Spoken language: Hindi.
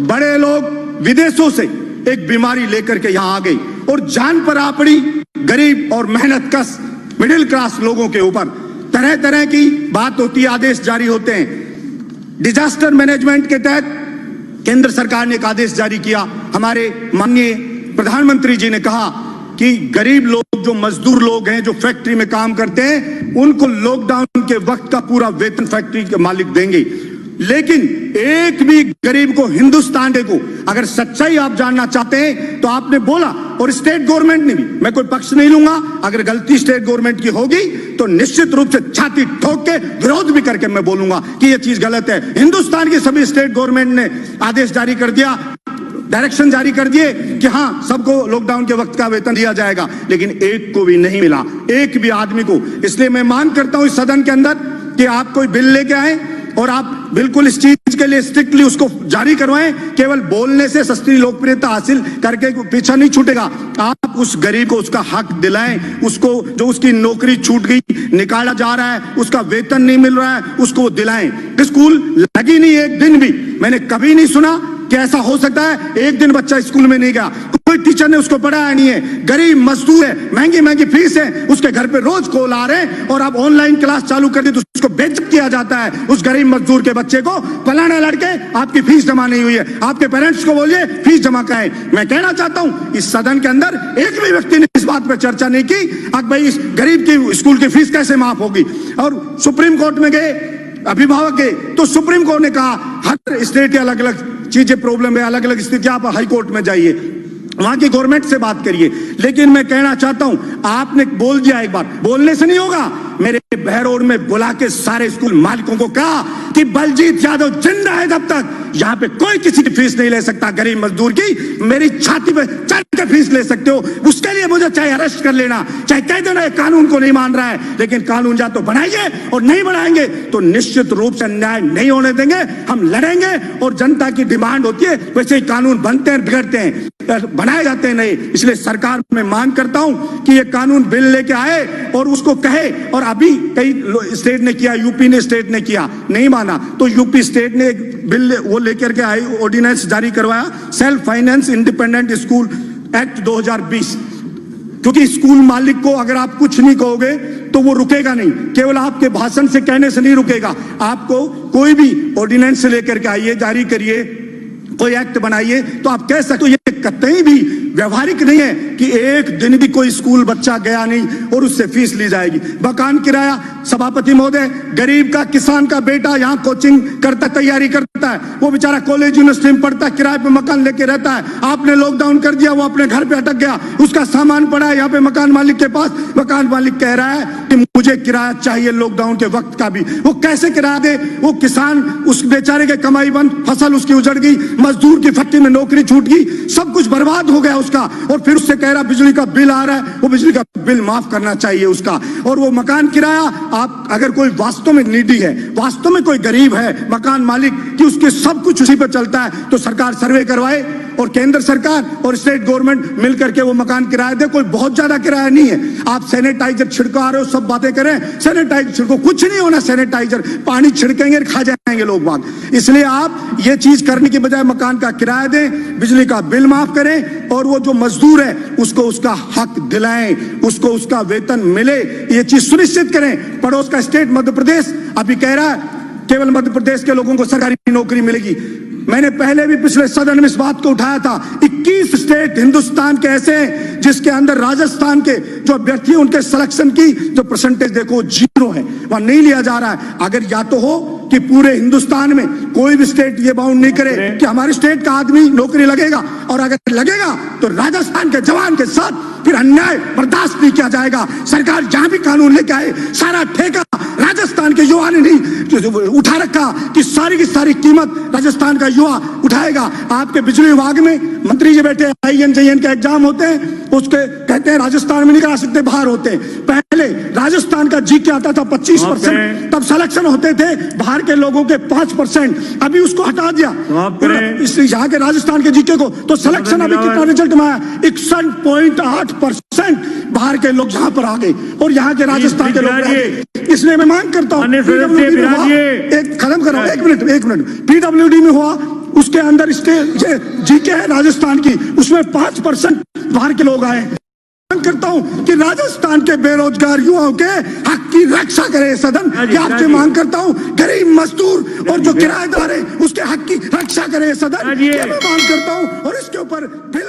बड़े लोग विदेशों से एक बीमारी लेकर के यहां आ गई और जान पर आ पड़ी गरीब और मेहनतकश मिडिल क्लास लोगों के ऊपर। तरह तरह की बात होती है, आदेश जारी होते हैं। डिजास्टर मैनेजमेंट के तहत केंद्र सरकार ने एक आदेश जारी किया। हमारे माननीय प्रधानमंत्री जी ने कहा कि गरीब लोग, जो मजदूर लोग हैं, जो फैक्ट्री में काम करते हैं, उनको लॉकडाउन के वक्त का पूरा वेतन फैक्ट्री के मालिक देंगे। लेकिन एक भी गरीब को, हिंदुस्तान को, अगर सच्चाई आप जानना चाहते हैं तो आपने बोला, और स्टेट गवर्नमेंट ने भी, मैं कोई पक्ष नहीं लूंगा, अगर गलती स्टेट गवर्नमेंट की होगी तो निश्चित रूप से छाती ठोक के विरोध भी करके मैं बोलूंगा कि यह चीज गलत है। हिंदुस्तान की सभी स्टेट गवर्नमेंट ने आदेश जारी कर दिया, डायरेक्शन जारी कर दिए कि हां सबको लॉकडाउन के वक्त का वेतन दिया जाएगा, लेकिन एक को भी नहीं मिला, एक भी आदमी को। इसलिए मैं मांग करता हूं इस सदन के अंदर कि आप कोई बिल लेके आए और आप बिल्कुल इस चीज के लिए स्ट्रिक्टली उसको जारी करवाएं। केवल बोलने से सस्ती लोकप्रियता हासिल करके पीछा नहीं छूटेगा। आप उस गरीब को उसका हक दिलाएं, उसको जो उसकी नौकरी छूट गई, निकाला जा रहा है, उसका वेतन नहीं मिल रहा है, उसको दिलाएं। स्कूल लगी नहीं एक दिन भी, मैंने कभी नहीं सुना कि ऐसा हो सकता है एक दिन बच्चा स्कूल में नहीं गया, कोई टीचर ने उसको पढ़ाया नहीं है। गरीब मजदूर है, महंगी महंगी फीस है, उसके घर पे रोज कॉल आ रहे हैं और आप ऑनलाइन क्लास चालू कर दी तो उसको बेइज्जत किया जाता है। उस गरीब मजदूर के बच्चे को, फलाना लड़के आपकी फीस जमा नहीं हुई है, आपके पेरेंट्स को बोलिए फीस जमा कराएं। मैं कहना चाहता हूं इस सदन के अंदर एक भी व्यक्ति ने इस बात पर चर्चा नहीं की अब भाई इस गरीब की स्कूल की फीस कैसे माफ होगी। और सुप्रीम कोर्ट में गए, अभिभावक गए, तो सुप्रीम कोर्ट ने कहा हर स्टेट के अलग अलग चीजें प्रॉब्लम है, अलग अलग स्थिति, आप हाई कोर्ट में जाइए, वहां की गवर्नमेंट से बात करिए। लेकिन मैं कहना चाहता हूं, आपने बोल दिया, एक बार बोलने से नहीं होगा। मेरे बहरोड में बुला के सारे स्कूल मालिकों को कहा कि बलजीत यादव जिंदा है जब तक यहां पे कोई किसी की फीस नहीं ले सकता गरीब मजदूर की। मेरी छाती पे चढ़ के फीस ले सकते हो, उसके लिए मुझे चाहे अरेस्ट कर लेना, चाहे कह देना कानून को नहीं मान रहा है, लेकिन कानून या तो बनाइए और नहीं बनाएंगे तो निश्चित रूप से अन्याय नहीं होने देंगे। हम लड़ेंगे और जनता की डिमांड होती है वैसे ही कानून बनते हैं, बिगड़ते हैं, बनाए जाते हैं नहीं। इसलिए सरकार में मांग करता हूं कि ये कानून बिल लेके आए और उसको कहे। और अभी कई स्टेट ने किया, यूपी ने स्टेट ने किया, नहीं माना तो यूपी स्टेट ने एक बिल वो लेकर के आई, ऑर्डिनेंस जारी करवाया, self finance independent school act 2020। क्योंकि स्कूल मालिक को अगर आप कुछ नहीं कहोगे तो वो रुकेगा नहीं, केवल आपके भाषण से कहने से नहीं रुकेगा। आपको कोई भी ऑर्डिनेंस लेकर के आइए, जारी करिए, कोई एक्ट बनाइए तो आप कह सकते हो। ये कतई भी व्यवहारिक नहीं है कि एक दिन भी कोई स्कूल बच्चा गया नहीं और उससे फीस ली जाएगी। मकान किराया, सभापति महोदय, गरीब का, किसान का बेटा यहाँ कोचिंग करता, तैयारी करता है, वो बेचारा कॉलेज यूनिवर्सिटी में पढ़ता है, किराए पे मकान लेके रहता है। आपने लॉकडाउन कर दिया, वो अपने घर पे अटक गया, उसका सामान पड़ा है यहाँ पे मकान मालिक के पास। मकान मालिक कह रहा है कि मुझे किराया चाहिए लॉकडाउन के वक्त का भी। वो कैसे किराया दे? वो किसान, उस बेचारे के कमाई बंद, फसल उसकी उजड़ गई, मजदूर की फैक्ट्री में नौकरी छूट गई, सब कुछ बर्बाद हो गया उसका। और फिर उससे कह रहा बिजली का बिल आ रहा है, वो बिजली का बिल माफ करना चाहिए उसका। और वो मकान किराया, आप अगर कोई वास्तव में नीडी है, वास्तव में कोई गरीब है, मकान मालिक कि उसके सब कुछ उसी पर चलता है, तो सरकार सर्वे करवाए और केंद्र सरकार और स्टेट गवर्नमेंट मिलकर के वो मकान किराया दे। कोई बहुत ज्यादा किराया नहीं है। आप सैनिटाइजर छिड़का रहे हो, सब बातें करें, सैनिटाइजर छिड़को, कुछ नहीं होना सैनिटाइजर, पानी छिड़केंगे खा जाएंगे लोग बाग। इसलिए आप ये चीज करने की बजाय मकान का किराया दें, बिजली का बिल माफ करें और वो जो मजदूर है उसको उसका हक दिलाएं, उसको उसका वेतन मिले, ये चीज सुनिश्चित करें। पड़ोस का स्टेट मध्य प्रदेश अभी कह रहा है केवल मध्य प्रदेश के लोगों को सरकारी नौकरी मिलेगी। मैंने पहले भी पिछले सदन में इस बात को उठाया था। 21 स्टेट हिंदुस्तान के ऐसे हैं जिसके अंदर राजस्थान के जो अभ्यर्थी उनके सिलेक्शन की जो परसेंटेज देखो 0 है, वहां नहीं लिया जा रहा है। अगर या तो हो कि पूरे हिंदुस्तान में कोई भी स्टेट ये बाउंड नहीं करे कि हमारे स्टेट का आदमी नौकरी लगेगा, और अगर लगेगा तो राजस्थान के जवान के साथ फिर अन्याय बर्दाश्त नहीं किया जाएगा। सरकार जहां भी कानून लेके आए, सारा ठेका राजस्थान के युवा ने नहीं उठा रखा कि सारी की सारी कीमत राजस्थान का युवा उठाएगा। आपके बिजली विभाग में मंत्री जी बैठे, INJN के एग्जाम होते हैं, उसके कहते हैं राजस्थान में नहीं करा सकते, बाहर होते हैं। पहले राजस्थान का जीके आता था 25%, तब सिलेक्शन होते थे बाहर के लोगों के 5%, अभी उसको हटा दिया यहाँ के राजस्थान के जीके को। तो सिलेक्शन अभी कितना रिजल्ट में आया? 61.8% बाहर के लोग यहाँ पर आ गए और यहाँ के राजस्थान के लोग। इसलिए मैं मांग करता हूँ, एक खत्म करो, एक मिनट, PWD में हुआ उसके अंदर जीके है राजस्थान की, उसमें 5% बाहर के लोग आए। मांग करता हूं कि राजस्थान के बेरोजगार युवाओं के हक की रक्षा करे सदन। क्या आपसे मांग करता हूं गरीब मजदूर और जो किराएदार है उसके हक की रक्षा करे सदन। मैं मांग करता हूं और इसके ऊपर बिल